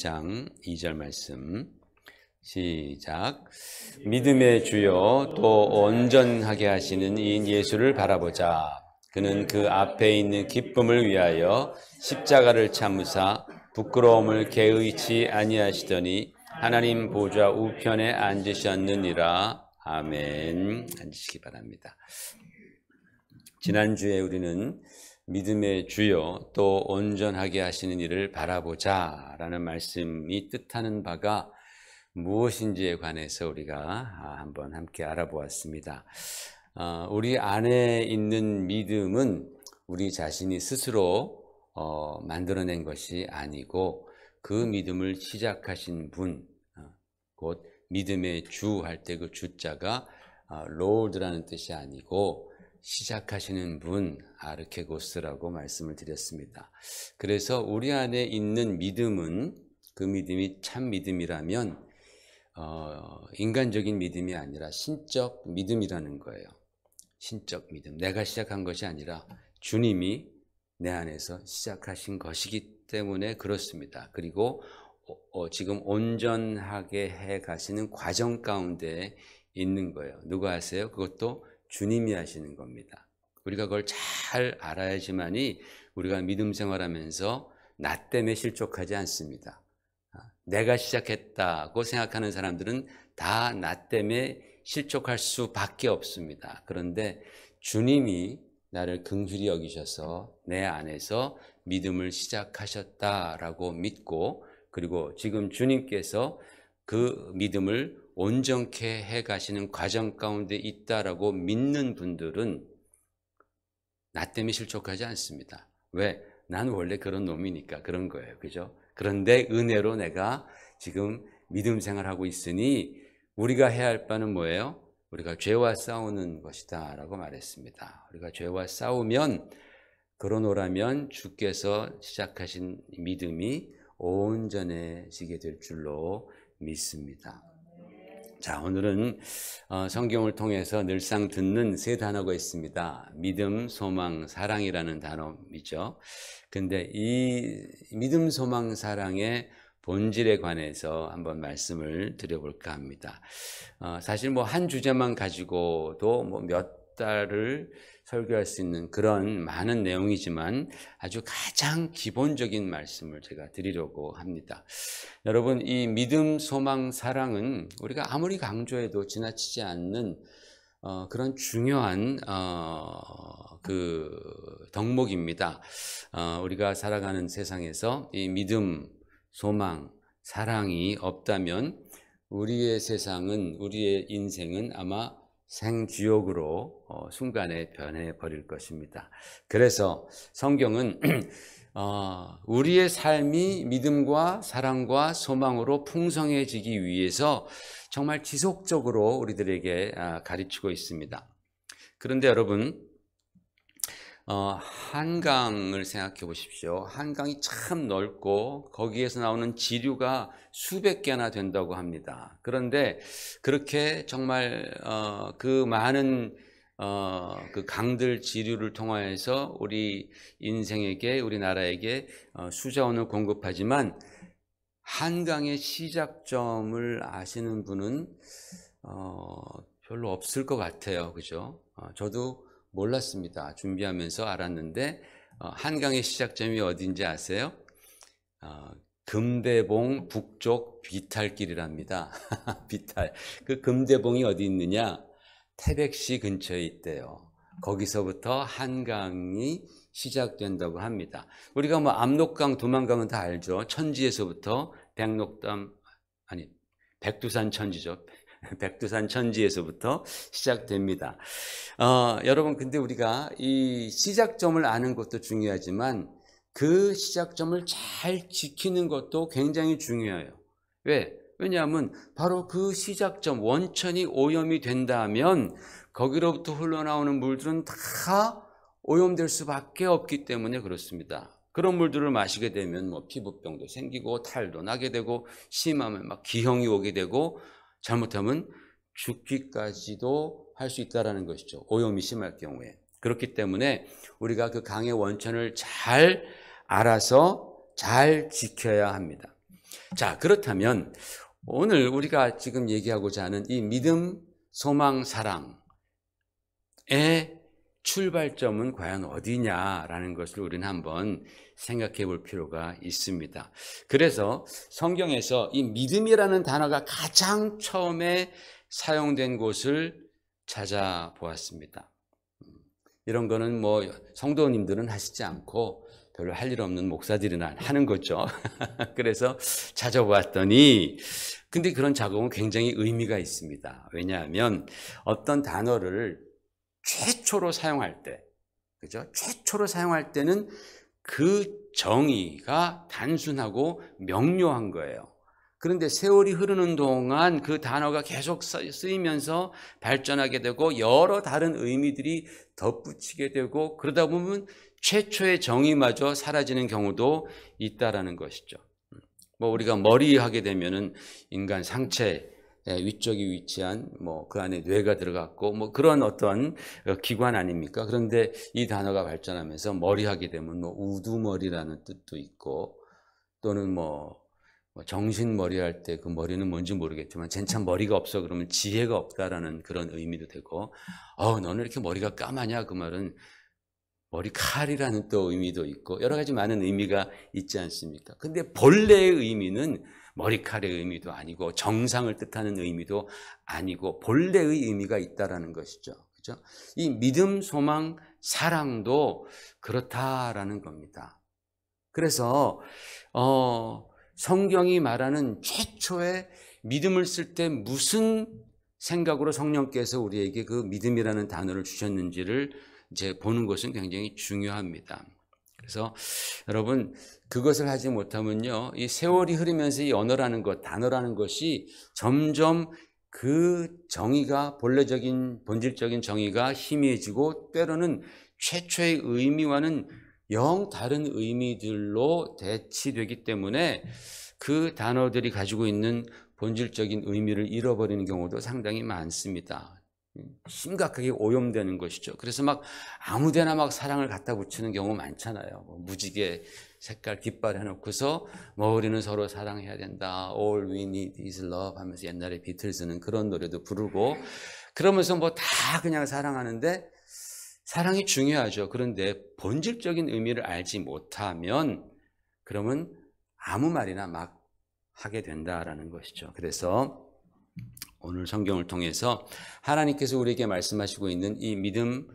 장 2절 말씀 시작. 믿음의 주요 또 온전하게 하시는 이인 예수를 바라보자. 그는 그 앞에 있는 기쁨을 위하여 십자가를 참으사 부끄러움을 개의치 아니하시더니 하나님 보좌 우편에 앉으셨느니라. 아멘. 앉으시기 바랍니다. 지난주에 우리는 믿음의 주요 또 온전하게 하시는 이를 바라보자 라는 말씀이 뜻하는 바가 무엇인지에 관해서 우리가 한번 함께 알아보았습니다. 우리 안에 있는 믿음은 우리 자신이 스스로 만들어낸 것이 아니고 그 믿음을 시작하신 분, 곧 믿음의 주 할 때 그 주자가 Lord라는 뜻이 아니고 시작하시는 분 아르케고스라고 말씀을 드렸습니다. 그래서 우리 안에 있는 믿음은 그 믿음이 참 믿음이라면 인간적인 믿음이 아니라 신적 믿음이라는 거예요. 신적 믿음. 내가 시작한 것이 아니라 주님이 내 안에서 시작하신 것이기 때문에 그렇습니다. 그리고 지금 온전하게 해 가시는 과정 가운데 있는 거예요. 누가 하세요? 그것도 주님이 하시는 겁니다. 우리가 그걸 잘 알아야지만이 우리가 믿음 생활하면서 나 때문에 실족하지 않습니다. 내가 시작했다고 생각하는 사람들은 다 나 때문에 실족할 수밖에 없습니다. 그런데 주님이 나를 긍휼히 여기셔서 내 안에서 믿음을 시작하셨다라고 믿고, 그리고 지금 주님께서 그 믿음을 온전케 해 가시는 과정 가운데 있다라고 믿는 분들은 나 때문에 실족하지 않습니다. 왜? 난 원래 그런 놈이니까 그런 거예요. 그죠? 그런데 은혜로 내가 지금 믿음 생활하고 있으니 우리가 해야 할 바는 뭐예요? 우리가 죄와 싸우는 것이다 라고 말했습니다. 우리가 죄와 싸우면, 그러노라면 주께서 시작하신 믿음이 온전해지게 될 줄로 믿습니다. 자, 오늘은 성경을 통해서 늘상 듣는 세 단어가 있습니다. 믿음, 소망, 사랑이라는 단어이죠. 근데 이 믿음, 소망, 사랑의 본질에 관해서 한번 말씀을 드려볼까 합니다. 사실 뭐 한 주제만 가지고도 뭐 몇 달을 설교할 수 있는 그런 많은 내용이지만 아주 가장 기본적인 말씀을 제가 드리려고 합니다. 여러분, 이 믿음, 소망, 사랑은 우리가 아무리 강조해도 지나치지 않는 그런 중요한 그 덕목입니다. 우리가 살아가는 세상에서 이 믿음, 소망, 사랑이 없다면 우리의 세상은, 우리의 인생은 아마 생지옥으로 순간에 변해버릴 것입니다. 그래서 성경은 우리의 삶이 믿음과 사랑과 소망으로 풍성해지기 위해서 정말 지속적으로 우리들에게 가르치고 있습니다. 그런데 여러분, 한강을 생각해 보십시오. 한강이 참 넓고 거기에서 나오는 지류가 수백 개나 된다고 합니다. 그런데 그렇게 정말 그 많은 그 강들 지류를 통하여서 우리 인생에게, 우리나라에게 수자원을 공급하지만 한강의 시작점을 아시는 분은 별로 없을 것 같아요. 그죠? 저도 몰랐습니다. 준비하면서 알았는데 한강의 시작점이 어딘지 아세요? 금대봉 북쪽 비탈길이랍니다. 비탈. 그 금대봉이 어디 있느냐? 태백시 근처에 있대요. 거기서부터 한강이 시작된다고 합니다. 우리가 뭐 압록강, 두만강은 다 알죠. 천지에서부터 백두산 천지죠. 백두산 천지에서부터 시작됩니다. 여러분, 근데 우리가 이 시작점을 아는 것도 중요하지만 그 시작점을 잘 지키는 것도 굉장히 중요해요. 왜? 왜냐하면 바로 그 시작점, 원천이 오염이 된다면 거기로부터 흘러나오는 물들은 다 오염될 수밖에 없기 때문에 그렇습니다. 그런 물들을 마시게 되면 뭐 피부병도 생기고 탈도 나게 되고, 심하면 막 기형이 오게 되고, 잘못하면 죽기까지도 할 수 있다는 것이죠. 오염이 심할 경우에. 그렇기 때문에 우리가 그 강의 원천을 잘 알아서 잘 지켜야 합니다. 자, 그렇다면 오늘 우리가 지금 얘기하고자 하는 이 믿음, 소망, 사랑의 출발점은 과연 어디냐라는 것을 우리는 한번 생각해 볼 필요가 있습니다. 그래서 성경에서 이 믿음이라는 단어가 가장 처음에 사용된 곳을 찾아보았습니다. 이런 거는 뭐 성도님들은 하시지 않고 별로 할 일 없는 목사들이나 하는 거죠. 그래서 찾아보았더니 근데 그런 작업은 굉장히 의미가 있습니다. 왜냐하면 어떤 단어를 최초로 사용할 때, 그죠? 최초로 사용할 때는 그 정의가 단순하고 명료한 거예요. 그런데 세월이 흐르는 동안 그 단어가 계속 쓰이면서 발전하게 되고 여러 다른 의미들이 덧붙이게 되고 그러다 보면 최초의 정의마저 사라지는 경우도 있다라는 것이죠. 뭐 우리가 머리 하게 되면은 인간 상체 위쪽에 위치한 뭐 그 안에 뇌가 들어갔고 뭐 그런 어떤 기관 아닙니까? 그런데 이 단어가 발전하면서 머리 하게 되면 뭐 우두머리라는 뜻도 있고 또는 뭐 정신머리 할 때 그 머리는 뭔지 모르겠지만 젠참 머리가 없어 그러면 지혜가 없다라는 그런 의미도 되고 너는 이렇게 머리가 까마냐 그 말은 머리칼이라는 또 의미도 있고 여러 가지 많은 의미가 있지 않습니까? 근데 본래의 의미는 머리칼의 의미도 아니고 정상을 뜻하는 의미도 아니고 본래의 의미가 있다라는 것이죠. 그렇죠? 이 믿음, 소망, 사랑도 그렇다라는 겁니다. 그래서 성경이 말하는 최초의 믿음을 쓸 때 무슨 생각으로 성령께서 우리에게 그 믿음이라는 단어를 주셨는지를 이제 보는 것은 굉장히 중요합니다. 그래서 여러분 그것을 하지 못하면요, 이 세월이 흐르면서 이 언어라는 것, 단어라는 것이 점점 그 정의가 본질적인 정의가 희미해지고 때로는 최초의 의미와는 영 다른 의미들로 대치되기 때문에 그 단어들이 가지고 있는 본질적인 의미를 잃어버리는 경우도 상당히 많습니다. 심각하게 오염되는 것이죠. 그래서 막 아무데나 막 사랑을 갖다 붙이는 경우 많잖아요. 무지개 색깔 깃발 해놓고서 우리는 서로 사랑해야 된다. All we need is love 하면서 옛날에 비틀즈는 그런 노래도 부르고 그러면서 다 그냥 사랑하는데 사랑이 중요하죠. 그런데 본질적인 의미를 알지 못하면 그러면 아무 말이나 막 하게 된다라는 것이죠. 그래서 오늘 성경을 통해서 하나님께서 우리에게 말씀하시고 있는 이 믿음,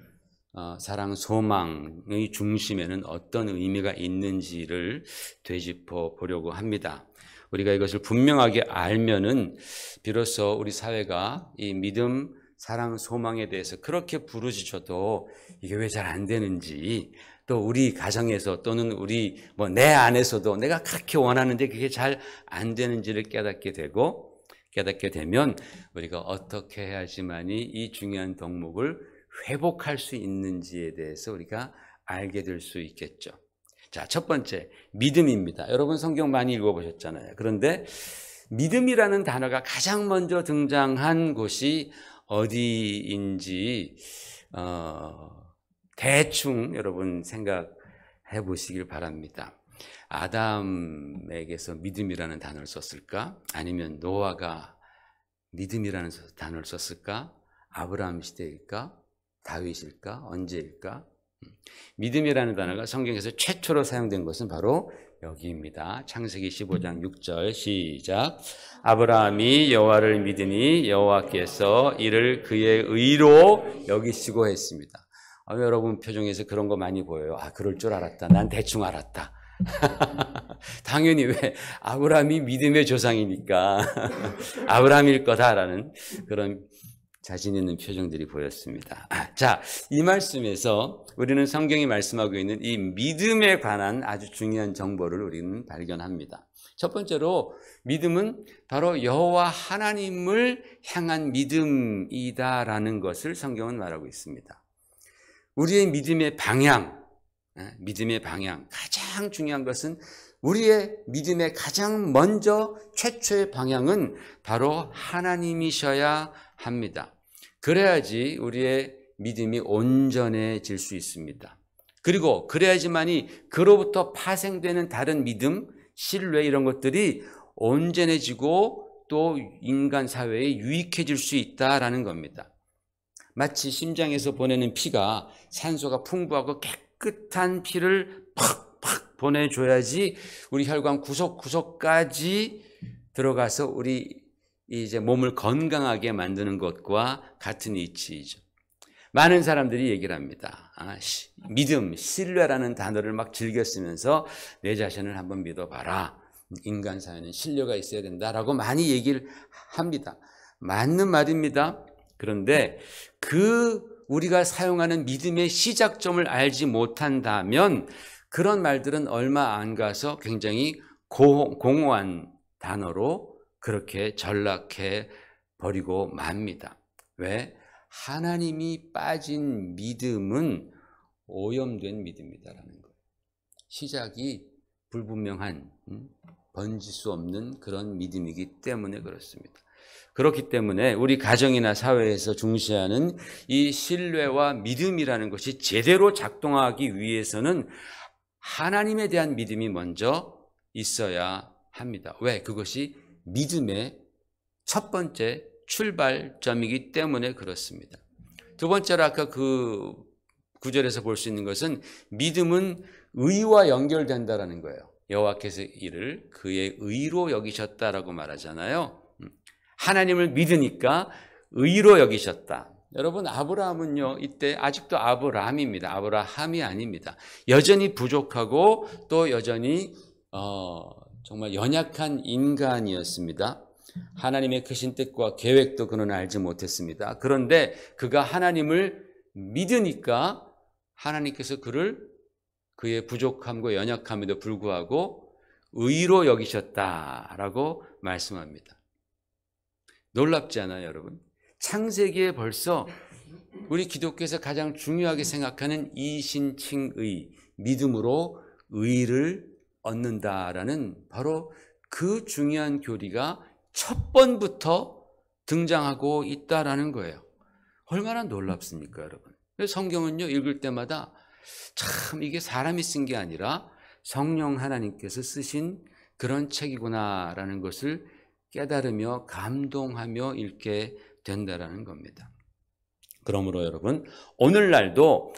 사랑, 소망의 중심에는 어떤 의미가 있는지를 되짚어 보려고 합니다. 우리가 이것을 분명하게 알면은 비로소 우리 사회가 이 믿음, 사랑, 소망에 대해서 그렇게 부르짖어도 이게 왜 잘 안 되는지 또 우리 가정에서 또는 우리 내 안에서도 내가 그렇게 원하는데 그게 잘 안 되는지를 깨닫게 되면 우리가 어떻게 해야지만이 이 중요한 덕목을 회복할 수 있는지에 대해서 우리가 알게 될 수 있겠죠. 자, 첫 번째 믿음입니다. 여러분 성경 많이 읽어보셨잖아요. 그런데 믿음이라는 단어가 가장 먼저 등장한 곳이 어디인지 대충 여러분 생각해 보시길 바랍니다. 아담에게서 믿음이라는 단어를 썼을까? 아니면 노아가 믿음이라는 단어를 썼을까? 아브라함 시대일까? 다윗일까? 언제일까? 믿음이라는 단어가 성경에서 최초로 사용된 것은 바로 여기입니다. 창세기 15장 6절 시작. 아브라함이 여호와를 믿으니 여호와께서 이를 그의 의로 여기시고 했습니다. 여러분 표정에서 그런 거 많이 보여요. 그럴 줄 알았다. 난 대충 알았다. 당연히 왜 아브라함이 믿음의 조상이니까 아브라함일 거다라는 그런 자신 있는 표정들이 보였습니다. 자, 이 말씀에서 우리는 성경이 말씀하고 있는 이 믿음에 관한 아주 중요한 정보를 우리는 발견합니다. 첫 번째로 믿음은 바로 여호와 하나님을 향한 믿음이다라는 것을 성경은 말하고 있습니다. 우리의 믿음의 방향, 가장 중요한 것은 우리의 믿음의 가장 먼저 최초의 방향은 바로 하나님이셔야 합니다. 그래야지 우리의 믿음이 온전해질 수 있습니다. 그리고 그래야지만이 그로부터 파생되는 다른 믿음, 신뢰 이런 것들이 온전해지고 또 인간 사회에 유익해질 수 있다라는 겁니다. 마치 심장에서 보내는 피가 산소가 풍부하고 깨끗한 피를 팍팍 보내줘야지 우리 혈관 구석구석까지 들어가서 우리 이제 몸을 건강하게 만드는 것과 같은 이치이죠. 많은 사람들이 얘기를 합니다. 믿음, 신뢰라는 단어를 막 즐겨 쓰면서 내 자신을 한번 믿어봐라. 인간 사회는 신뢰가 있어야 된다라고 많이 얘기를 합니다. 맞는 말입니다. 그런데 우리가 사용하는 믿음의 시작점을 알지 못한다면 그런 말들은 얼마 안 가서 굉장히 공허한 단어로 그렇게 전락해 버리고 맙니다. 왜? 하나님이 빠진 믿음은 오염된 믿음이다라는 거예요. 시작이 불분명한, 번질 수 없는 그런 믿음이기 때문에 그렇습니다. 그렇기 때문에 우리 가정이나 사회에서 중시하는 이 신뢰와 믿음이라는 것이 제대로 작동하기 위해서는 하나님에 대한 믿음이 먼저 있어야 합니다. 왜? 그것이 믿음의 첫 번째 출발점이기 때문에 그렇습니다. 두 번째로 아까 그 구절에서 볼 수 있는 것은 믿음은 의와 연결된다라는 거예요. 여호와께서 이를 그의 의로 여기셨다라고 말하잖아요. 하나님을 믿으니까 의로 여기셨다. 여러분, 아브라함은요, 이때 아직도 아브라함입니다. 아브라함이 아닙니다. 여전히 부족하고 또 여전히 정말 연약한 인간이었습니다. 하나님의 크신 뜻과 계획도 그는 알지 못했습니다. 그런데 그가 하나님을 믿으니까 하나님께서 그의 부족함과 연약함에도 불구하고 의로 여기셨다라고 말씀합니다. 놀랍지 않아요, 여러분? 창세기에 벌써 우리 기독교에서 가장 중요하게 생각하는 이신칭의, 믿음으로 의를 얻는다라는 바로 그 중요한 교리가 첫 번부터 등장하고 있다라는 거예요. 얼마나 놀랍습니까, 여러분? 성경은요, 읽을 때마다 참 이게 사람이 쓴 게 아니라 성령 하나님께서 쓰신 그런 책이구나라는 것을 깨달으며 감동하며 읽게 된다라는 겁니다. 그러므로 여러분, 오늘날도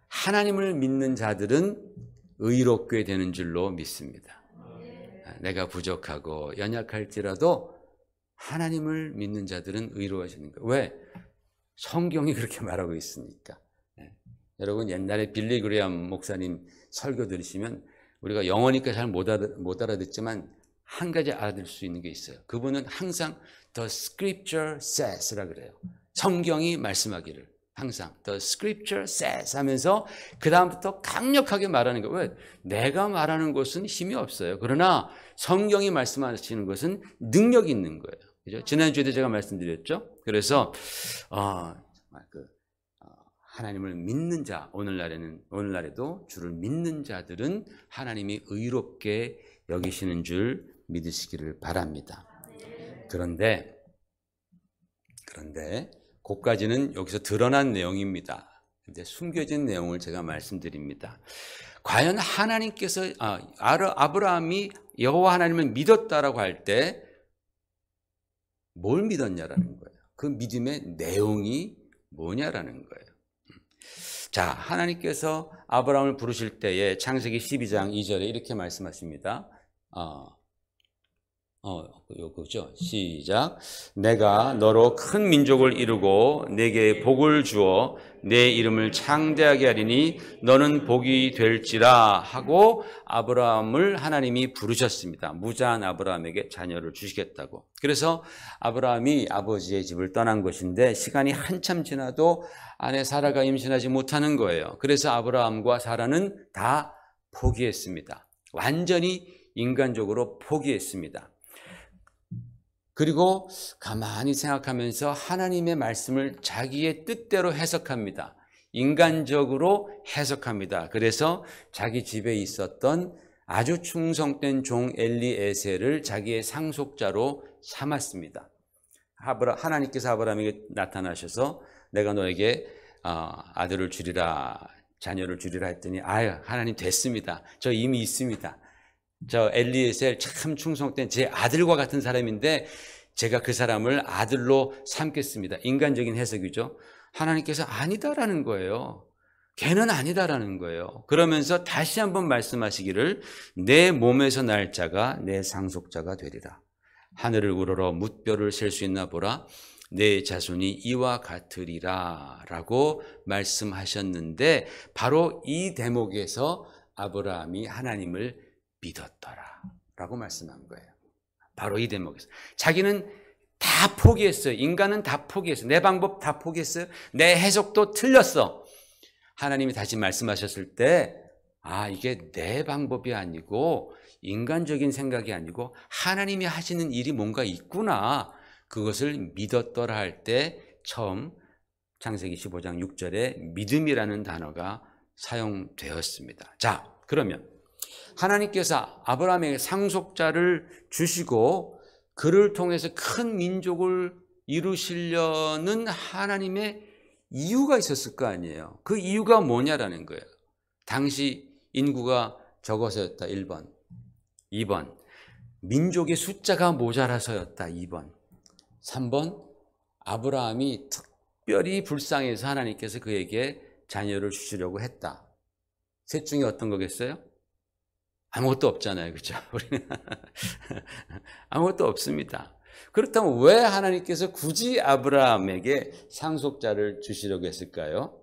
하나님을 믿는 자들은 의롭게 되는 줄로 믿습니다. 내가 부족하고 연약할지라도 하나님을 믿는 자들은 의로워지는 거예요. 왜? 성경이 그렇게 말하고 있으니까. 여러분, 옛날에 빌리 그레엄 목사님 설교 들으시면 우리가 영어니까 잘 못 알아듣지만 한 가지 알아들 수 있는 게 있어요. 그분은 항상 The Scripture says라 그래요. 성경이 말씀하기를 항상 The Scripture says 하면서 그 다음부터 강력하게 말하는 거예요. 왜? 내가 말하는 것은 힘이 없어요. 그러나 성경이 말씀하시는 것은 능력이 있는 거예요. 그죠? 지난주에도 제가 말씀드렸죠. 그래서 하나님을 믿는 자, 오늘날에도 주를 믿는 자들은 하나님이 의롭게 여기시는 줄 믿으시기를 바랍니다. 그런데 그까지는 여기서 드러난 내용입니다. 근데 숨겨진 내용을 제가 말씀드립니다. 과연 하나님께서 아브라함이 여호와 하나님을 믿었다라고 할 때 뭘 믿었냐라는 거예요. 그 믿음의 내용이 뭐냐라는 거예요. 자, 하나님께서 아브라함을 부르실 때에 창세기 12장 2절에 이렇게 말씀하십니다. 요거죠. 시작. 내가 너로 큰 민족을 이루고 내게 복을 주어 내 이름을 창대하게 하리니 너는 복이 될지라 하고 아브라함을 하나님이 부르셨습니다. 무자한 아브라함에게 자녀를 주시겠다고. 그래서 아브라함이 아버지의 집을 떠난 것인데 시간이 한참 지나도 아내 사라가 임신하지 못하는 거예요. 그래서 아브라함과 사라는 다 포기했습니다. 완전히 인간적으로 포기했습니다. 그리고 가만히 생각하면서 하나님의 말씀을 자기의 뜻대로 해석합니다. 인간적으로 해석합니다. 그래서 자기 집에 있었던 아주 충성된 종 엘리에셀을 자기의 상속자로 삼았습니다. 하나님께서 아브라함에게 나타나셔서 내가 너에게 아들을 주리라, 자녀를 주리라 했더니 하나님 됐습니다. 저 이미 있습니다. 저 엘리에셀 참 충성된 제 아들과 같은 사람인데 제가 그 사람을 아들로 삼겠습니다. 인간적인 해석이죠. 하나님께서 아니다라는 거예요. 걔는 아니다라는 거예요. 그러면서 다시 한번 말씀하시기를 내 몸에서 날 자가 내 상속자가 되리라. 하늘을 우러러 뭇별을 셀 수 있나 보라. 내 자손이 이와 같으리라 라고 말씀하셨는데 바로 이 대목에서 아브라함이 하나님을 믿었더라 라고 말씀한 거예요. 바로 이 대목에서. 자기는 다 포기했어요. 인간은 다 포기했어요. 내 방법 다 포기했어요. 내 해석도 틀렸어. 하나님이 다시 말씀하셨을 때 이게 내 방법이 아니고 인간적인 생각이 아니고 하나님이 하시는 일이 뭔가 있구나. 그것을 믿었더라 할 때 처음 창세기 15장 6절에 믿음이라는 단어가 사용되었습니다. 자, 그러면 하나님께서 아브라함에게 상속자를 주시고 그를 통해서 큰 민족을 이루시려는 하나님의 이유가 있었을 거 아니에요. 그 이유가 뭐냐라는 거예요. 당시 인구가 적어서였다. 1번. 2번. 민족의 숫자가 모자라서였다. 2번. 3번. 아브라함이 특별히 불쌍해서 하나님께서 그에게 자녀를 주시려고 했다. 셋 중에 어떤 거겠어요? 아무것도 없잖아요. 그렇죠? 우리는 아무것도 없습니다. 그렇다면 왜 하나님께서 굳이 아브라함에게 상속자를 주시려고 했을까요?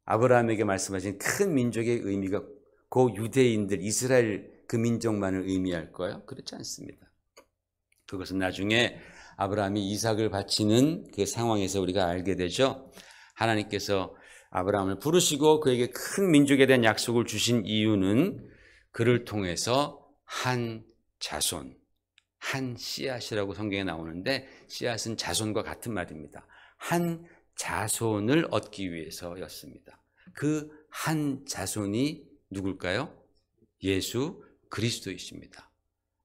아브라함에게 말씀하신 큰 민족의 의미가 그 유대인들, 이스라엘 그 민족만을 의미할까요? 그렇지 않습니다. 그것은 나중에 아브라함이 이삭을 바치는 그 상황에서 우리가 알게 되죠. 하나님께서 아브라함을 부르시고 그에게 큰 민족에 대한 약속을 주신 이유는 그를 통해서 한 자손, 한 씨앗이라고 성경에 나오는데 씨앗은 자손과 같은 말입니다. 한 자손을 얻기 위해서였습니다. 그 한 자손이 누굴까요? 예수 그리스도이십니다.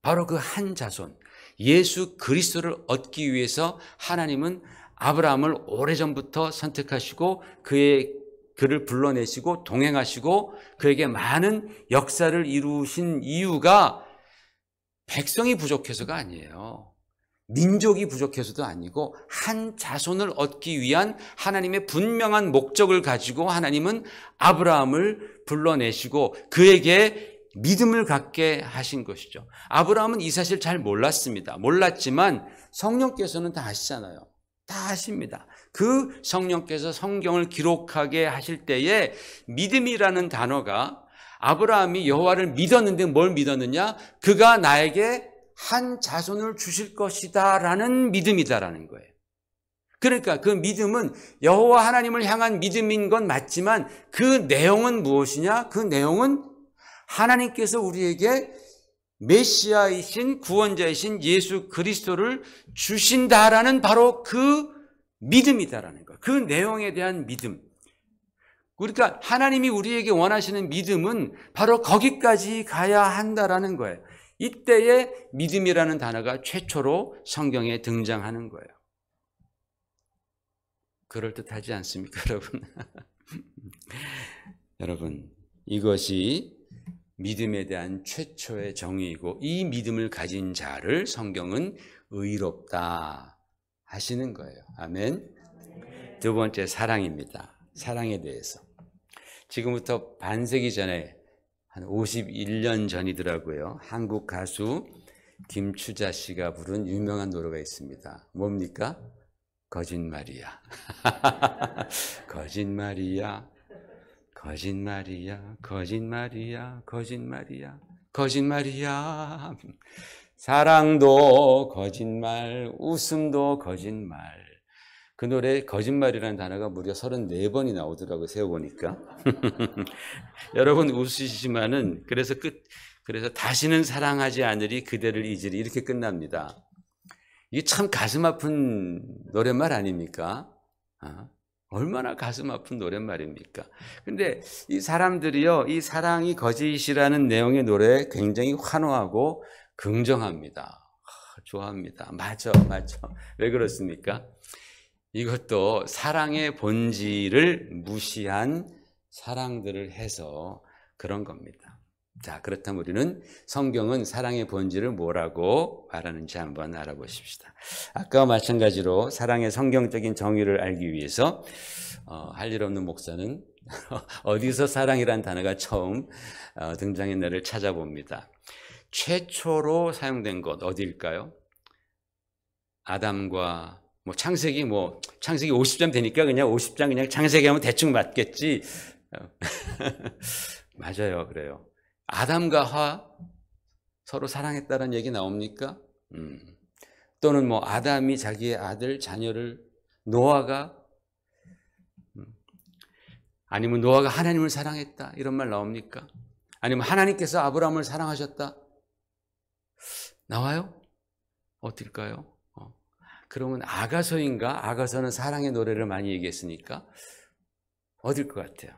바로 그 한 자손, 예수 그리스도를 얻기 위해서 하나님은 아브라함을 오래전부터 선택하시고 그를 불러내시고 동행하시고 그에게 많은 역사를 이루신 이유가 백성이 부족해서가 아니에요. 민족이 부족해서도 아니고 한 자손을 얻기 위한 하나님의 분명한 목적을 가지고 하나님은 아브라함을 불러내시고 그에게 믿음을 갖게 하신 것이죠. 아브라함은 이 사실 잘 몰랐습니다. 몰랐지만 성령께서는 다 아시잖아요. 다 아십니다. 그 성령께서 성경을 기록하게 하실 때에 믿음이라는 단어가 아브라함이 여호와를 믿었는데 뭘 믿었느냐? 그가 나에게 한 자손을 주실 것이다 라는 믿음이다라는 거예요. 그러니까 그 믿음은 여호와 하나님을 향한 믿음인 건 맞지만 그 내용은 무엇이냐? 그 내용은 하나님께서 우리에게 메시아이신 구원자이신 예수 그리스도를 주신다라는 바로 그 믿음이다라는 거. 그 내용에 대한 믿음. 그러니까 하나님이 우리에게 원하시는 믿음은 바로 거기까지 가야 한다라는 거예요. 이때에 믿음이라는 단어가 최초로 성경에 등장하는 거예요. 그럴듯하지 않습니까, 여러분? 여러분, 이것이 믿음에 대한 최초의 정의이고 이 믿음을 가진 자를 성경은 의롭다 하시는 거예요. 아멘. 두 번째, 사랑입니다. 사랑에 대해서. 지금부터 반세기 전에 한 51년 전이더라고요. 한국 가수 김추자 씨가 부른 유명한 노래가 있습니다. 뭡니까? 거짓말이야. 거짓말이야. 거짓말이야. 거짓말이야. 거짓말이야. 거짓말이야. 사랑도 거짓말, 웃음도 거짓말. 그 노래에 거짓말이라는 단어가 무려 34번이 나오더라고요. 세어보니까. 여러분 웃으시지만은 그래서 다시는 사랑하지 않으리 그대를 잊으리 이렇게 끝납니다. 이게 참 가슴 아픈 노랫말 아닙니까? 얼마나 가슴 아픈 노랫말입니까? 근데 이 사람들이요, 이 사랑이 거짓이라는 내용의 노래에 굉장히 환호하고 긍정합니다. 좋아합니다. 맞아. 왜 그렇습니까? 이것도 사랑의 본질을 무시한 사랑들을 해서 그런 겁니다. 자, 그렇다면 우리는 성경은 사랑의 본질을 뭐라고 말하는지 한번 알아보십시다. 아까와 마찬가지로 사랑의 성경적인 정의를 알기 위해서 할 일 없는 목사는 어디서 사랑이란 단어가 처음 등장했나를 찾아봅니다. 최초로 사용된 것 어디일까요? 아담과 창세기 50장 되니까 그냥 50장 그냥 창세기 하면 대충 맞겠지. 맞아요, 그래요. 아담과 하 서로 사랑했다는 얘기 나옵니까? 또는 아담이 자기의 아들 자녀를 노아가 아니면 노아가 하나님을 사랑했다 이런 말 나옵니까? 아니면 하나님께서 아브라함을 사랑하셨다 나와요? 어떨까요? 그러면 아가서인가? 아가서는 사랑의 노래를 많이 얘기했으니까 어딜 것 같아요?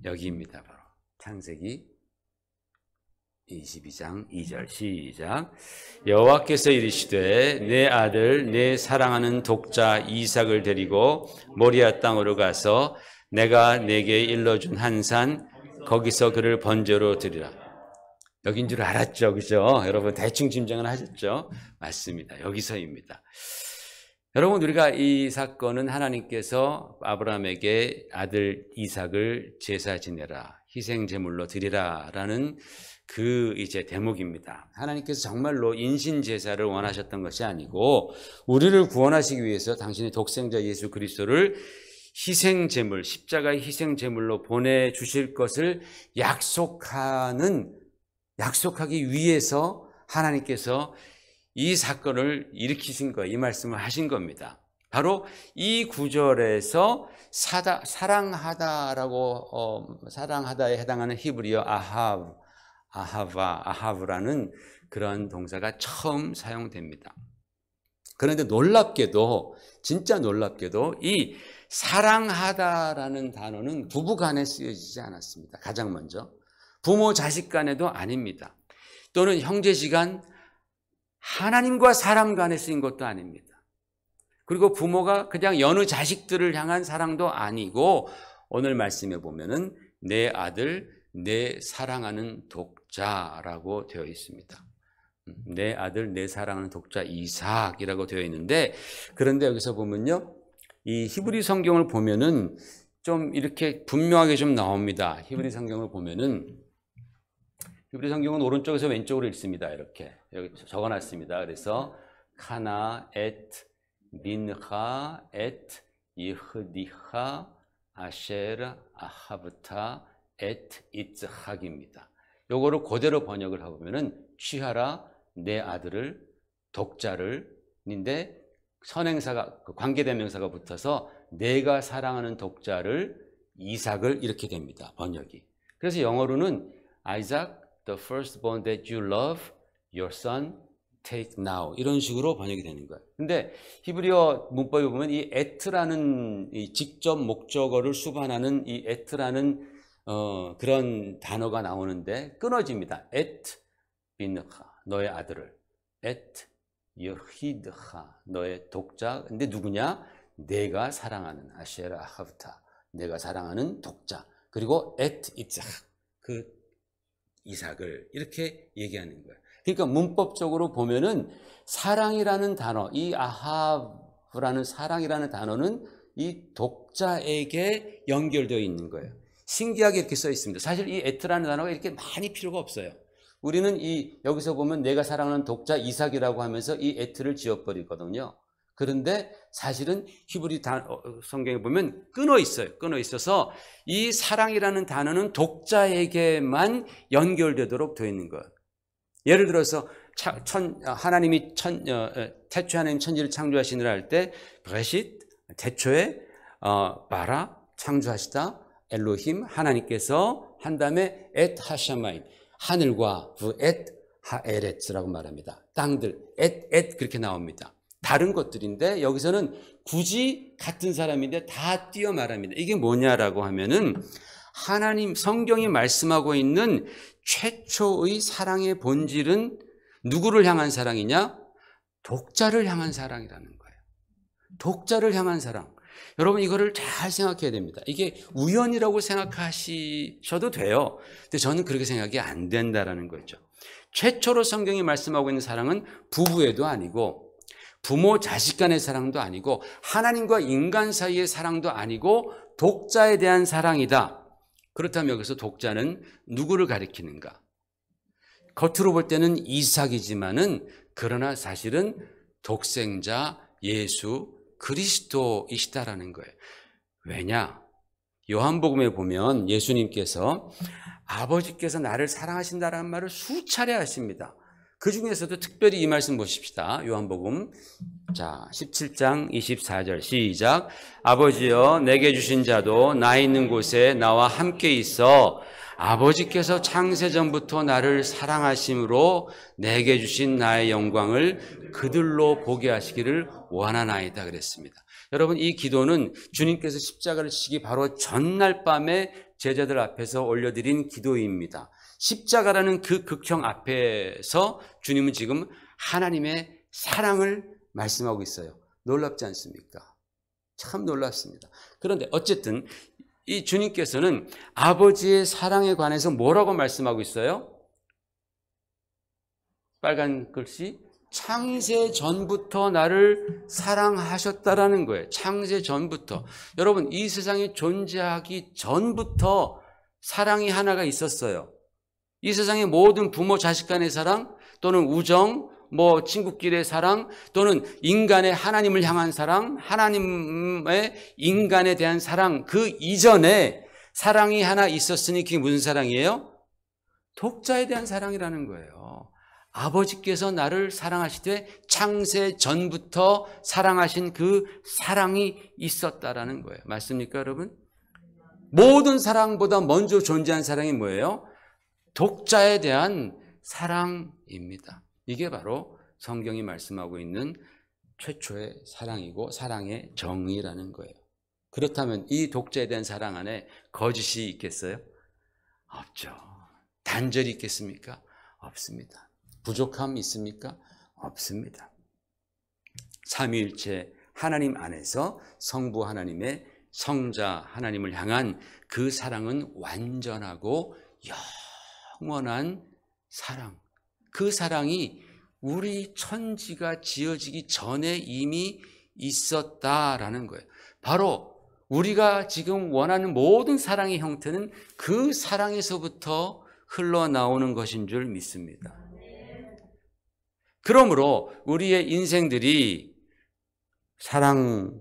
여기입니다. 바로 창세기 22장 2절 시작. 여호와께서 이르시되 내 아들 내 사랑하는 독자 이삭을 데리고 모리아 땅으로 가서 내가 내게 일러준 한 산 거기서 그를 번제로 드리라. 여긴 줄 알았죠, 그죠? 여러분 대충 짐작은 하셨죠? 맞습니다. 여기서입니다. 여러분 우리가 이 사건은 하나님께서 아브라함에게 아들 이삭을 제사 지내라, 희생 제물로 드리라라는 그 이제 대목입니다. 하나님께서 정말로 인신 제사를 원하셨던 것이 아니고 우리를 구원하시기 위해서 당신의 독생자 예수 그리스도를 희생 제물, 십자가의 희생 제물로 보내 주실 것을 약속하기 위해서 하나님께서 이 사건을 일으키신 거예요. 이 말씀을 하신 겁니다. 바로 이 구절에서 사랑하다에 해당하는 히브리어 아하브라는 그런 동사가 처음 사용됩니다. 그런데 진짜 놀랍게도 이 사랑하다라는 단어는 부부 간에 쓰여지지 않았습니다. 가장 먼저 부모 자식 간에도 아닙니다. 또는 형제지간 하나님과 사람 간에 쓰인 것도 아닙니다. 그리고 부모가 그냥 여느 자식들을 향한 사랑도 아니고 오늘 말씀에 보면은 내 아들 내 사랑하는 독자라고 되어 있습니다. 내 아들 내 사랑하는 독자 이삭이라고 되어 있는데, 그런데 여기서 보면요, 이 히브리 성경을 보면은 좀 이렇게 분명하게 좀 나옵니다. 히브리 성경을 보면은 히브리 성경은 오른쪽에서 왼쪽으로 읽습니다. 이렇게 여기 적어놨습니다. 그래서 카나 엣 민하 엣 이흐디하 아셰르 아하브타 엣 이츠학입니다. 요거를 그대로 번역을 해보면은 취하라 내 아들을 독자를인데 선행사가 관계대명사가 붙어서 내가 사랑하는 독자를 이삭을 이렇게 됩니다. 번역이. 그래서 영어로는 Isaac, the firstborn that you love, your son, take now 이런 식으로 번역이 되는 거예요. 근데 히브리어 문법에 보면 이 에트라는 이 직접 목적어를 수반하는 이 에트라는 그런 단어가 나오는데 끊어집니다. 엣 빈하 너의 아들을, 엣 여히드하 너의 독자. 근데 누구냐? 내가 사랑하는 아셰라 아하브타 내가 사랑하는 독자. 그리고 엣 이삭 그 이삭을 이렇게 얘기하는 거예요. 그러니까 문법적으로 보면은 사랑이라는 단어, 이 아하브라는 사랑이라는 단어는 이 독자에게 연결되어 있는 거예요. 신기하게 이렇게 써 있습니다. 사실 이 에트라는 단어가 이렇게 많이 필요가 없어요. 우리는 여기서 보면 내가 사랑하는 독자 이삭이라고 하면서 이 에트를 지워버리거든요. 그런데 사실은 히브리 성경에 보면 끊어 있어요. 끊어 있어서 이 사랑이라는 단어는 독자에게만 연결되도록 되어 있는 거예요. 예를 들어서 하나님이 태초에 하나님 천지를 창조하시느라 할 때 브레싯 태초에 바라 창조하시다 엘로힘 하나님께서 한 다음에 엣 하샤마인 하늘과 엣 하에레츠라고 말합니다. 땅들 엣 그렇게 나옵니다. 다른 것들인데 여기서는 굳이 같은 사람인데 다 띄어 말합니다. 이게 뭐냐라고 하면은 하나님 성경이 말씀하고 있는 최초의 사랑의 본질은 누구를 향한 사랑이냐? 독자를 향한 사랑이라는 거예요. 독자를 향한 사랑. 여러분 이거를 잘 생각해야 됩니다. 이게 우연이라고 생각하셔도 돼요. 근데 저는 그렇게 생각이 안 된다라는 거죠. 최초로 성경이 말씀하고 있는 사랑은 부부애도 아니고 부모 자식 간의 사랑도 아니고 하나님과 인간 사이의 사랑도 아니고 독자에 대한 사랑이다. 그렇다면 여기서 독자는 누구를 가리키는가? 겉으로 볼 때는 이삭이지만은 그러나 사실은 독생자 예수 그리스도이시다라는 거예요. 왜냐? 요한복음에 보면 예수님께서 아버지께서 나를 사랑하신다라는 말을 수차례 하십니다. 그 중에서도 특별히 이 말씀 보십시다. 요한복음 17장 24절 시작. 아버지여 내게 주신 자도 나 있는 곳에 나와 함께 있어 아버지께서 창세전부터 나를 사랑하심으로 내게 주신 나의 영광을 그들로 보게 하시기를 원하나이다 그랬습니다. 여러분 이 기도는 주님께서 십자가를 지시기 바로 전날 밤에 제자들 앞에서 올려드린 기도입니다. 십자가라는 그 극형 앞에서 주님은 지금 하나님의 사랑을 말씀하고 있어요. 놀랍지 않습니까? 참 놀랍습니다. 그런데 어쨌든 이 주님께서는 아버지의 사랑에 관해서 뭐라고 말씀하고 있어요? 빨간 글씨 창세 전부터 나를 사랑하셨다라는 거예요. 창세 전부터. 여러분 이 세상이 존재하기 전부터 사랑이 하나가 있었어요. 이 세상의 모든 부모 자식 간의 사랑 또는 우정, 친구끼리의 사랑 또는 인간의 하나님을 향한 사랑, 하나님의 인간에 대한 사랑 그 이전에 사랑이 하나 있었으니 그게 무슨 사랑이에요? 독자에 대한 사랑이라는 거예요. 아버지께서 나를 사랑하시되 창세 전부터 사랑하신 그 사랑이 있었다라는 거예요. 맞습니까, 여러분? 모든 사랑보다 먼저 존재한 사랑이 뭐예요? 독자에 대한 사랑입니다. 이게 바로 성경이 말씀하고 있는 최초의 사랑이고 사랑의 정의라는 거예요. 그렇다면 이 독자에 대한 사랑 안에 거짓이 있겠어요? 없죠. 단절이 있겠습니까? 없습니다. 부족함이 있습니까? 없습니다. 삼위일체 하나님 안에서 성부 하나님의 성자 하나님을 향한 그 사랑은 완전하고 영원한 사랑. 그 사랑이 우리 천지가 지어지기 전에 이미 있었다라는 거예요. 바로 우리가 지금 원하는 모든 사랑의 형태는 그 사랑에서부터 흘러나오는 것인 줄 믿습니다. 그러므로 우리의 인생들이 사랑이라는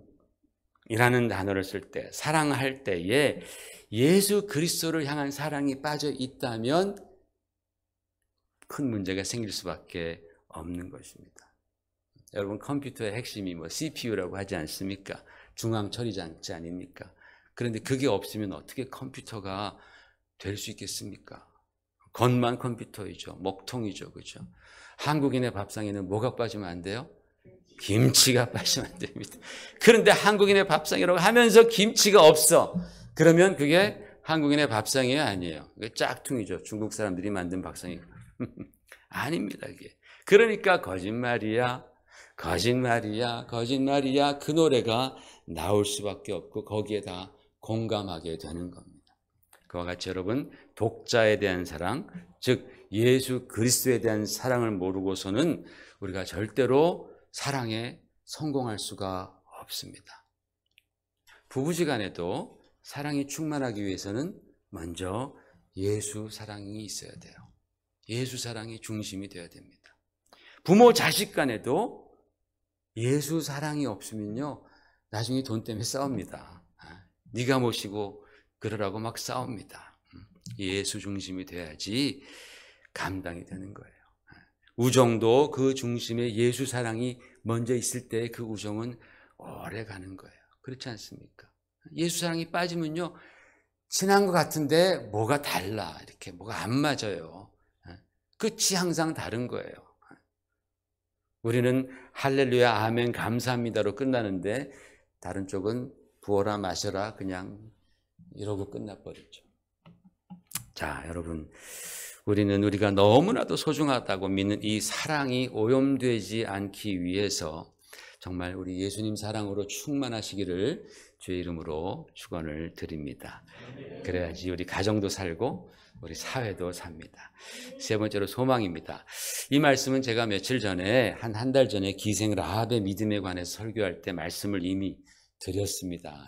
단어를 쓸 때, 사랑할 때에 예수 그리스도를 향한 사랑이 빠져 있다면 큰 문제가 생길 수밖에 없는 것입니다. 여러분 컴퓨터의 핵심이 CPU라고 하지 않습니까? 중앙 처리 장치 아닙니까? 그런데 그게 없으면 어떻게 컴퓨터가 될 수 있겠습니까? 겉만 컴퓨터이죠. 먹통이죠. 그죠? 한국인의 밥상에는 뭐가 빠지면 안 돼요? 김치가 빠지면 안 됩니다. 그런데 한국인의 밥상이라고 하면서 김치가 없어. 그러면 그게 한국인의 밥상이 아니에요. 그게 짝퉁이죠. 중국 사람들이 만든 밥상이고. 아닙니다. 이게. 그러니까 거짓말이야. 거짓말이야. 거짓말이야. 그 노래가 나올 수밖에 없고 거기에 다 공감하게 되는 겁니다. 그와 같이 여러분 독자에 대한 사랑, 즉 예수 그리스도에 대한 사랑을 모르고서는 우리가 절대로 사랑에 성공할 수가 없습니다. 부부지간에도 사랑이 충만하기 위해서는 먼저 예수 사랑이 있어야 돼요. 예수 사랑이 중심이 되어야 됩니다. 부모 자식 간에도 예수 사랑이 없으면요 나중에 돈 때문에 싸웁니다. 네가 모시고 그러라고 막 싸웁니다. 예수 중심이 돼야지 감당이 되는 거예요. 우정도 그 중심에 예수 사랑이 먼저 있을 때 그 우정은 오래 가는 거예요. 그렇지 않습니까? 예수 사랑이 빠지면요 친한 것 같은데 뭐가 달라. 이렇게 뭐가 안 맞아요. 끝이 항상 다른 거예요. 우리는 할렐루야 아멘 감사합니다로 끝나는데 다른 쪽은 부어라 마셔라 그냥 이러고 끝나버리죠. 자, 여러분 우리는 우리가 너무나도 소중하다고 믿는 이 사랑이 오염되지 않기 위해서 정말 우리 예수님 사랑으로 충만하시기를 주의 이름으로 축원을 드립니다. 그래야지 우리 가정도 살고 우리 사회도 삽니다. 세 번째로 소망입니다. 이 말씀은 제가 며칠 전에 한 달 전에 기생 라합의 믿음에 관해서 설교할 때 말씀을 이미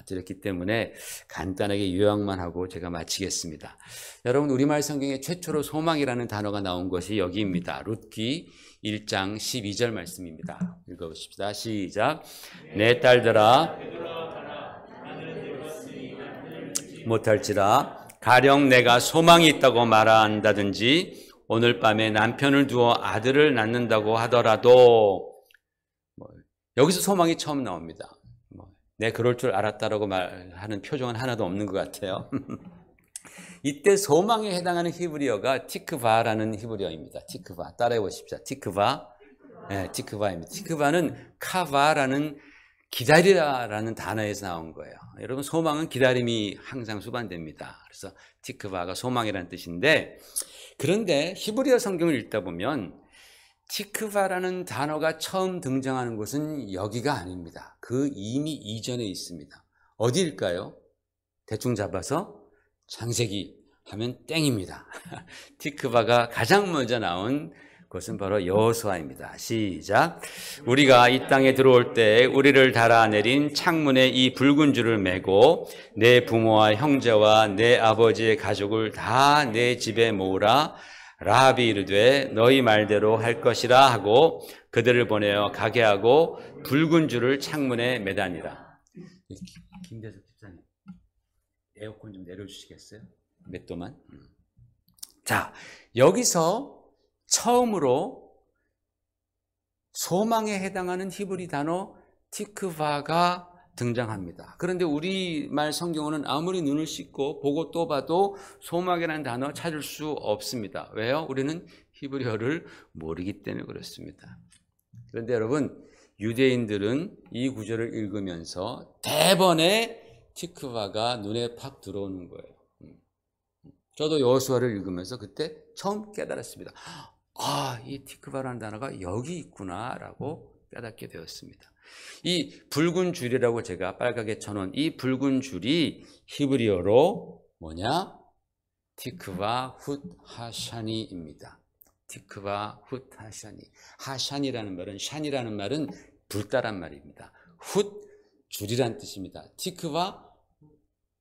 드렸기 때문에 간단하게 요약만 하고 제가 마치겠습니다. 여러분, 우리말 성경에 최초로 소망이라는 단어가 나온 것이 여기입니다. 룻기 1장 12절 말씀입니다. 읽어보십시다. 시작. 내 딸들아 못할지라 가령 내가 소망이 있다고 말한다든지 오늘 밤에 남편을 두어 아들을 낳는다고 하더라도 여기서 소망이 처음 나옵니다. 내 그럴 줄 알았다라고 말하는 표정은 하나도 없는 것 같아요. 이때 소망에 해당하는 히브리어가 티크바라는 히브리어입니다. 티크바. 따라해 보십시오. 티크바. 네, 티크바입니다. 티크바는 카바라는 기다리라라는 단어에서 나온 거예요. 여러분, 소망은 기다림이 항상 수반됩니다. 그래서 티크바가 소망이라는 뜻인데, 그런데 히브리어 성경을 읽다 보면 티크바라는 단어가 처음 등장하는 곳은 여기가 아닙니다. 그 이미 이전에 있습니다. 어디일까요? 대충 잡아서 창세기 하면 땡입니다. 티크바가 가장 먼저 나온 곳은 바로 여호수아입니다. 시작. 우리가 이 땅에 들어올 때 우리를 달아내린 창문에 이 붉은 줄을 매고 내 부모와 형제와 내 아버지의 가족을 다 내 집에 모으라. 라합이 이르되 너희 말대로 할 것이라 하고 그들을 보내어 가게 하고 붉은 줄을 창문에 매다니라. 김대석 집사님, 에어컨 좀 내려주시겠어요? 몇 도만? 자, 여기서 처음으로 소망에 해당하는 히브리 단어 티크바가 등장합니다. 그런데 우리말 성경은 아무리 눈을 씻고 보고 또 봐도 소망이라는 단어 찾을 수 없습니다. 왜요? 우리는 히브리어를 모르기 때문에 그렇습니다. 그런데 여러분, 유대인들은 이 구절을 읽으면서 대번에 티크바가 눈에 팍 들어오는 거예요. 저도 여호수아를 읽으면서 그때 처음 깨달았습니다. 아, 이 티크바라는 단어가 여기 있구나라고 깨닫게 되었습니다. 이 붉은 줄이라고 제가 빨갛게 쳐놓은 이 붉은 줄이 히브리어로 뭐냐? 티크바 훗 하샤니입니다. 티크바 훗 하샤니. 하샤니라는 말은, 샨이라는 말은 불다란 말입니다. 훗, 줄이란 뜻입니다. 티크바,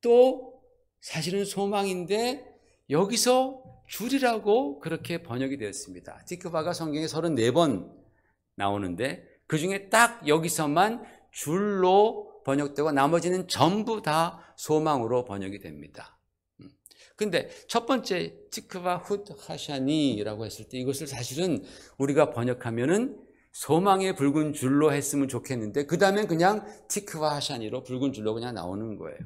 또 사실은 소망인데 여기서 줄이라고 그렇게 번역이 되었습니다. 티크바가 성경에 34번 나오는데 그 중에 딱 여기서만 줄로 번역되고 나머지는 전부 다 소망으로 번역이 됩니다. 근데 첫 번째 티크바 훗 하샤니라고 했을 때 이것을 사실은 우리가 번역하면은 소망의 붉은 줄로 했으면 좋겠는데 그 다음엔 그냥 티크바 하샤니로 붉은 줄로 그냥 나오는 거예요.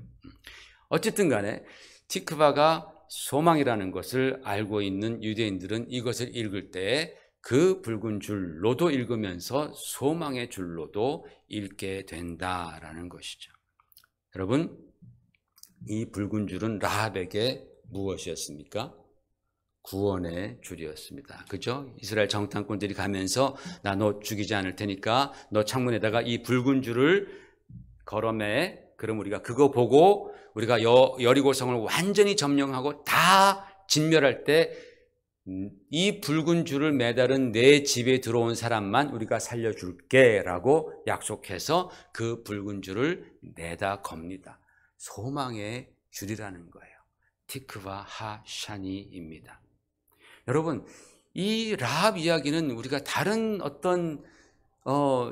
어쨌든 간에 티크바가 소망이라는 것을 알고 있는 유대인들은 이것을 읽을 때 그 붉은 줄로도 읽으면서 소망의 줄로도 읽게 된다라는 것이죠. 여러분, 이 붉은 줄은 라합에게 무엇이었습니까? 구원의 줄이었습니다. 그죠? 이스라엘 정탐꾼들이 가면서 나 너 죽이지 않을 테니까 너 창문에다가 이 붉은 줄을 걸어매. 그럼 우리가 그거 보고 우리가 여리고성을 완전히 점령하고 다 진멸할 때 이 붉은 줄을 매달은 내 집에 들어온 사람만 우리가 살려줄게 라고 약속해서 그 붉은 줄을 내다 겁니다. 소망의 줄이라는 거예요. 티크바 하샤니입니다. 여러분, 이 라합 이야기는 우리가 다른 어떤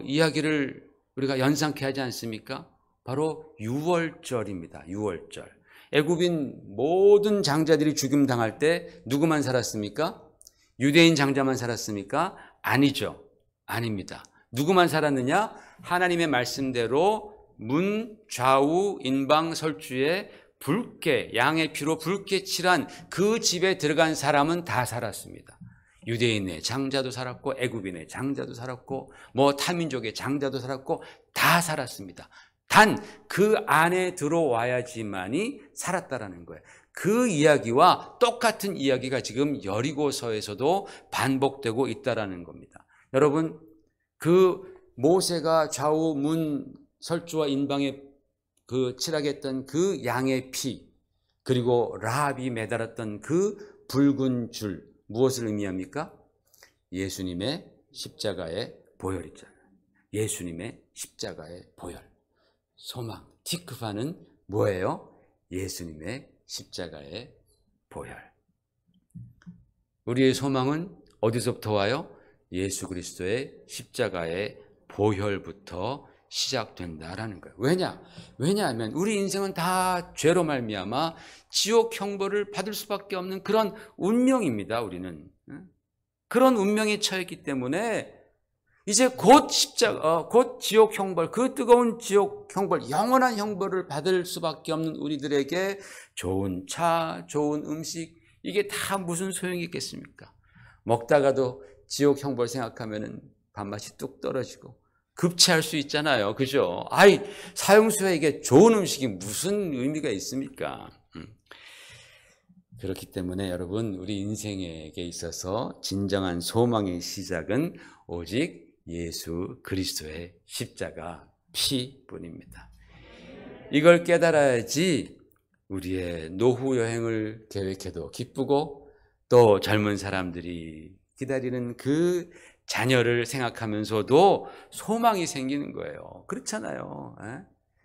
이야기를 우리가 연상케 하지 않습니까? 바로 유월절입니다. 유월절. 애굽인 모든 장자들이 죽임당할 때 누구만 살았습니까? 유대인 장자만 살았습니까? 아니죠. 아닙니다. 누구만 살았느냐? 하나님의 말씀대로 문 좌우 인방 설주에 붉게 양의 피로 붉게 칠한 그 집에 들어간 사람은 다 살았습니다. 유대인의 장자도 살았고 애굽인의 장자도 살았고 뭐 타민족의 장자도 살았고 다 살았습니다. 단 그 안에 들어와야지만이 살았다라는 거예요. 그 이야기와 똑같은 이야기가 지금 여리고서에서도 반복되고 있다라는 겁니다. 여러분, 그 모세가 좌우 문 설주와 인방에 그 칠하겠던 그 양의 피, 그리고 라합이 매달았던 그 붉은 줄, 무엇을 의미합니까? 예수님의 십자가의 보혈 있잖아요. 예수님의 십자가의 보혈. 소망, 티크바는 뭐예요? 예수님의 십자가의 보혈. 우리의 소망은 어디서부터 와요? 예수 그리스도의 십자가의 보혈부터 시작된다라는 거예요. 왜냐하면 우리 인생은 다 죄로 말미암아 지옥 형벌을 받을 수밖에 없는 그런 운명입니다. 우리는 그런 운명에 처했기 때문에 이제 곧 곧 지옥 형벌, 그 뜨거운 지옥 형벌, 영원한 형벌을 받을 수밖에 없는 우리들에게 좋은 차, 좋은 음식, 이게 다 무슨 소용이 있겠습니까? 먹다가도 지옥 형벌 생각하면은 밥맛이 뚝 떨어지고 급체할 수 있잖아요. 그죠? 사형수에게 좋은 음식이 무슨 의미가 있습니까? 그렇기 때문에 여러분, 우리 인생에게 있어서 진정한 소망의 시작은 오직 예수 그리스도의 십자가 피뿐입니다. 이걸 깨달아야지 우리의 노후 여행을 계획해도 기쁘고, 또 젊은 사람들이 기다리는 그 자녀를 생각하면서도 소망이 생기는 거예요. 그렇잖아요.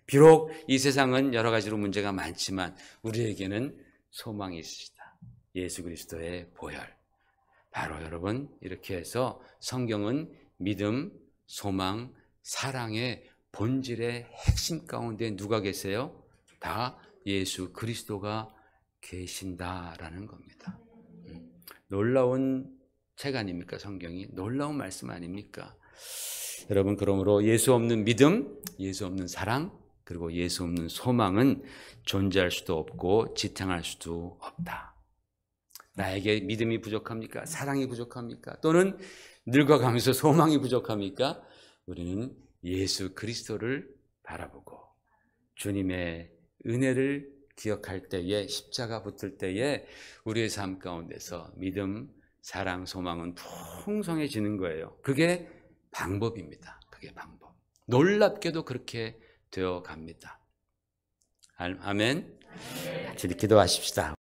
비록 이 세상은 여러 가지로 문제가 많지만 우리에게는 소망이 있으시다. 예수 그리스도의 보혈. 바로 여러분, 이렇게 해서 성경은 믿음, 소망, 사랑의 본질의 핵심 가운데 누가 계세요? 다 예수 그리스도가 계신다라는 겁니다. 놀라운 책 아닙니까? 성경이 놀라운 말씀 아닙니까? 여러분, 그러므로 예수 없는 믿음, 예수 없는 사랑, 그리고 예수 없는 소망은 존재할 수도 없고 지탱할 수도 없다. 나에게 믿음이 부족합니까? 사랑이 부족합니까? 또는 늙어가면서 소망이 부족합니까? 우리는 예수 그리스도를 바라보고 주님의 은혜를 기억할 때에, 십자가 붙을 때에 우리의 삶 가운데서 믿음, 사랑, 소망은 풍성해지는 거예요. 그게 방법입니다. 그게 방법. 놀랍게도 그렇게 되어 갑니다. 아멘. 같이 기도하십시다.